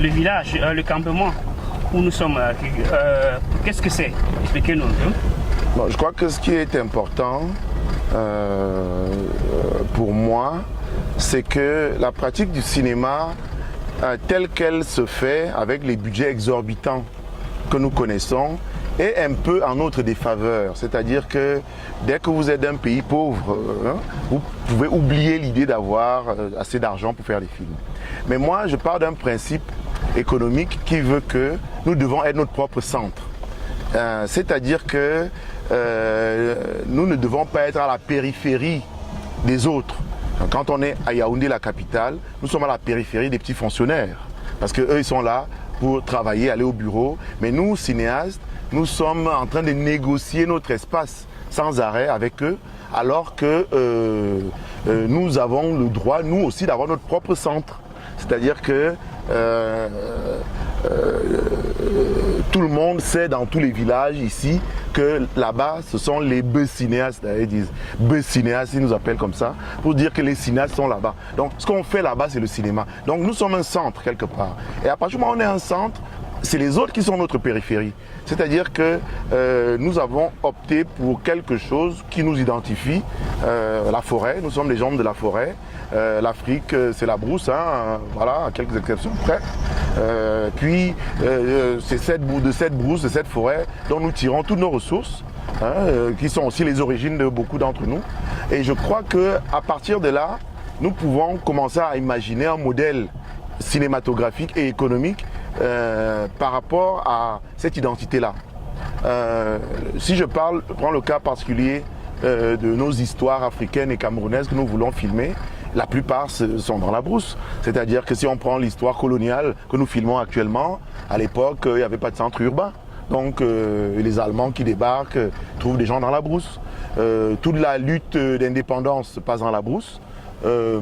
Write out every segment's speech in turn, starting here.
le village, le campement où nous sommes, qu'est-ce que c'est? Expliquez-nous un peu. Bon, je crois que ce qui est important pour moi, c'est que la pratique du cinéma, telle qu'elle se fait avec les budgets exorbitants que nous connaissons, est un peu en notre défaveur. C'est-à-dire que dès que vous êtes d'un pays pauvre, vous pouvez oublier l'idée d'avoir assez d'argent pour faire des films. Mais moi, je pars d'un principe économique qui veut que nous devons être notre propre centre. C'est-à-dire que nous ne devons pas être à la périphérie des autres. Quand on est à Yaoundé, la capitale, nous sommes à la périphérie des petits fonctionnaires. Parce qu'eux, ils sont là pour travailler, aller au bureau. Mais nous, cinéastes, nous sommes en train de négocier notre espace sans arrêt avec eux, alors que nous avons le droit, nous aussi, d'avoir notre propre centre. C'est-à-dire que tout le monde sait dans tous les villages ici que là-bas, ce sont les bœufs cinéastes. Ils disent bœufs cinéastes, ils nous appellent comme ça, pour dire que les cinéastes sont là-bas. Donc ce qu'on fait là-bas, c'est le cinéma. Donc nous sommes un centre quelque part. Et à partir du moment où on est un centre, c'est les autres qui sont notre périphérie. C'est-à-dire que nous avons opté pour quelque chose qui nous identifie, la forêt, nous sommes des gens de la forêt. L'Afrique, c'est la brousse, hein, voilà, à quelques exceptions près. Puis, c'est de cette brousse, de cette forêt, dont nous tirons toutes nos ressources, hein, qui sont aussi les origines de beaucoup d'entre nous. Et je crois qu'à partir de là, nous pouvons commencer à imaginer un modèle cinématographique et économique par rapport à cette identité-là. Si je prends le cas particulier de nos histoires africaines et camerounaises que nous voulons filmer, la plupart sont dans la brousse. C'est-à-dire que si on prend l'histoire coloniale que nous filmons actuellement, à l'époque, il n'y avait pas de centre urbain. Donc les Allemands qui débarquent trouvent des gens dans la brousse. Toute la lutte d'indépendance se passe dans la brousse. Bon,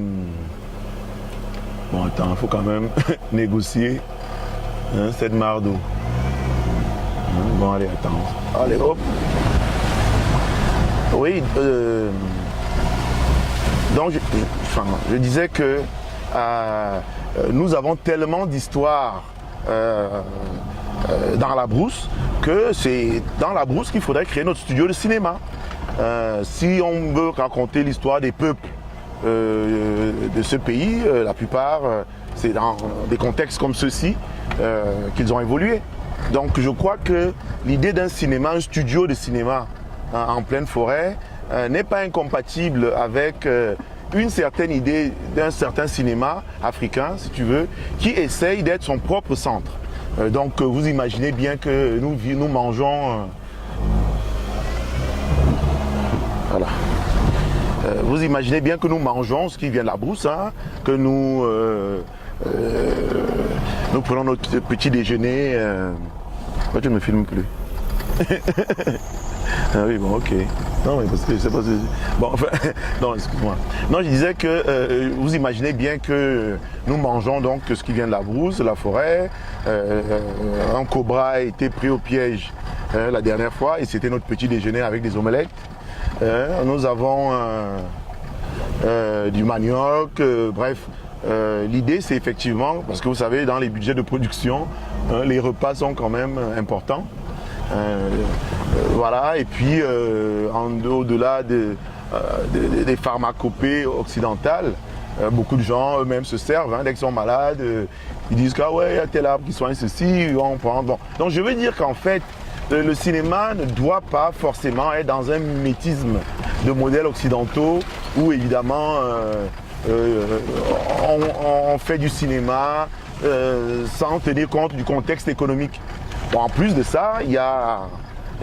attends, il faut quand même négocier cette marre d'eau. Bon, allez, attends. Allez, hop. Oui, donc je disais que nous avons tellement d'histoires dans la brousse que c'est dans la brousse qu'il faudrait créer notre studio de cinéma. Si on veut raconter l'histoire des peuples de ce pays, la plupart, c'est dans des contextes comme ceux-ci qu'ils ont évolué. Donc je crois que l'idée d'un cinéma, un studio de cinéma en pleine forêt, n'est pas incompatible avec une certaine idée d'un certain cinéma africain, si tu veux, qui essaye d'être son propre centre. Donc vous imaginez bien que nous mangeons... voilà. Vous imaginez bien que nous mangeons ce qui vient de la brousse, hein, que nous prenons notre petit déjeuner. Pourquoi tu ne me filmes plus? Ah oui, bon, ok. Non, mais parce que je sais pas si... Bon, enfin, non, excuse-moi. Non, je disais que vous imaginez bien que nous mangeons donc ce qui vient de la brousse, de la forêt. Un cobra a été pris au piège la dernière fois et c'était notre petit déjeuner avec des omelettes. Nous avons du manioc, bref. L'idée, c'est effectivement, parce que vous savez, dans les budgets de production, les repas sont quand même importants. Voilà, et puis au-delà des pharmacopées occidentales, beaucoup de gens eux-mêmes se servent, hein, dès qu'ils sont malades, ils disent ah ouais, il y a tel arbre qui soigne ceci, on prend. Bon. Donc je veux dire qu'en fait, le cinéma ne doit pas forcément être dans un mimétisme de modèles occidentaux où évidemment on fait du cinéma sans tenir compte du contexte économique. Bon, en plus de ça, il y a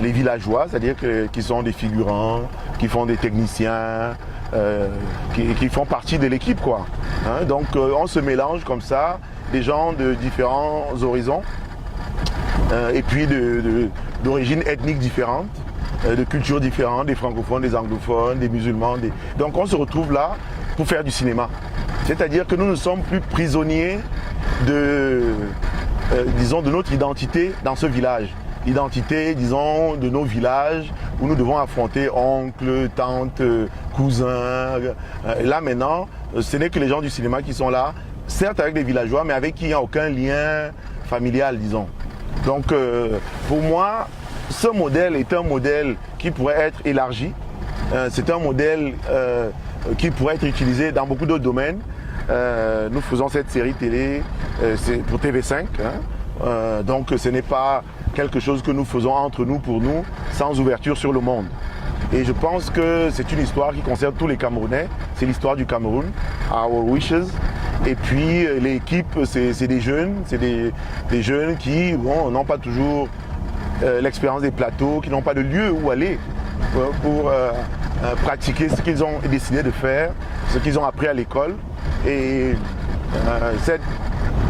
les villageois, c'est-à-dire qui sont des figurants, qui font des techniciens, qui font partie de l'équipe, quoi. Hein, donc on se mélange comme ça, des gens de différents horizons, et puis d'origines ethniques différentes, de cultures différentes, des francophones, des anglophones, des musulmans. Donc on se retrouve là pour faire du cinéma. C'est-à-dire que nous ne sommes plus prisonniers disons, de notre identité dans ce village. L'identité, disons, de nos villages où nous devons affronter oncles, tantes, cousins. Là maintenant, ce n'est que les gens du cinéma qui sont là certes avec des villageois, mais avec qui il n'y a aucun lien familial, disons. Donc, pour moi, ce modèle est un modèle qui pourrait être élargi. C'est un modèle qui pourrait être utilisé dans beaucoup d'autres domaines. Nous faisons cette série télé, c'est pour TV5. Donc, ce n'est pas quelque chose que nous faisons entre nous, pour nous, sans ouverture sur le monde. Et je pense que c'est une histoire qui concerne tous les Camerounais. C'est l'histoire du Cameroun, Our Wishes. Et puis l'équipe, c'est des jeunes, des jeunes qui n'ont pas toujours l'expérience des plateaux, qui n'ont pas de lieu où aller pour pratiquer ce qu'ils ont décidé de faire, ce qu'ils ont appris à l'école. Et cette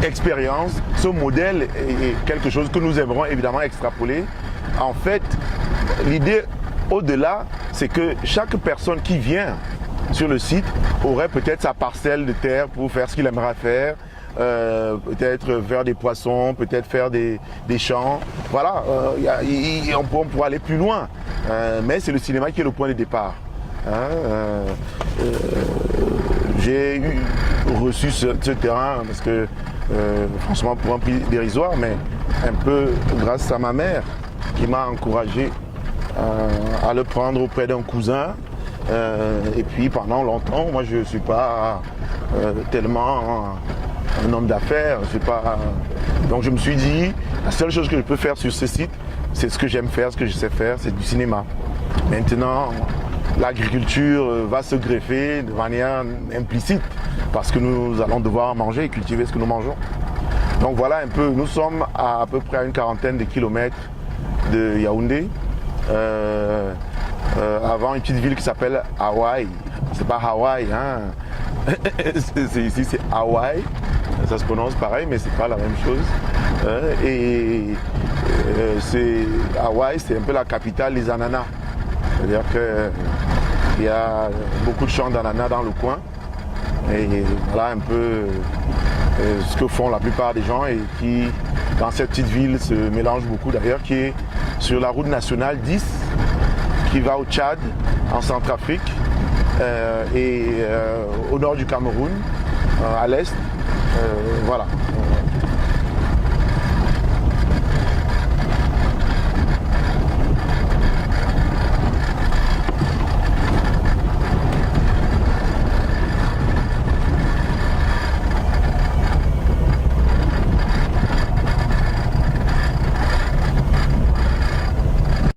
expérience, ce modèle est quelque chose que nous aimerons évidemment extrapoler. En fait, l'idée au-delà, c'est que chaque personne qui vient sur le site aurait peut-être sa parcelle de terre pour faire ce qu'il aimerait faire, peut-être faire des poissons, peut-être faire des champs. Voilà, on pourra aller plus loin, mais c'est le cinéma qui est le point de départ. J'ai reçu ce terrain parce que, franchement, pour un prix dérisoire, mais un peu grâce à ma mère qui m'a encouragé à le prendre auprès d'un cousin. Et puis pendant longtemps, moi je ne suis pas tellement un homme d'affaires. Donc je me suis dit, la seule chose que je peux faire sur ce site, c'est ce que j'aime faire, ce que je sais faire, c'est du cinéma. Maintenant, l'agriculture va se greffer de manière implicite parce que nous allons devoir manger et cultiver ce que nous mangeons. Donc voilà un peu, nous sommes à peu près à une quarantaine de kilomètres de Yaoundé. Avant une petite ville qui s'appelle Hawaï. C'est pas Hawaï, hein. Ici c'est Hawaï. Ça se prononce pareil, mais c'est pas la même chose. Hawaï, c'est un peu la capitale des ananas. C'est-à-dire qu'il y a beaucoup de champs d'ananas dans le coin. Et voilà un peu ce que font la plupart des gens et qui, dans cette petite ville, se mélange beaucoup d'ailleurs, qui est sur la route nationale 10, qui va au Tchad, en Centrafrique, et au nord du Cameroun, à l'est. Voilà.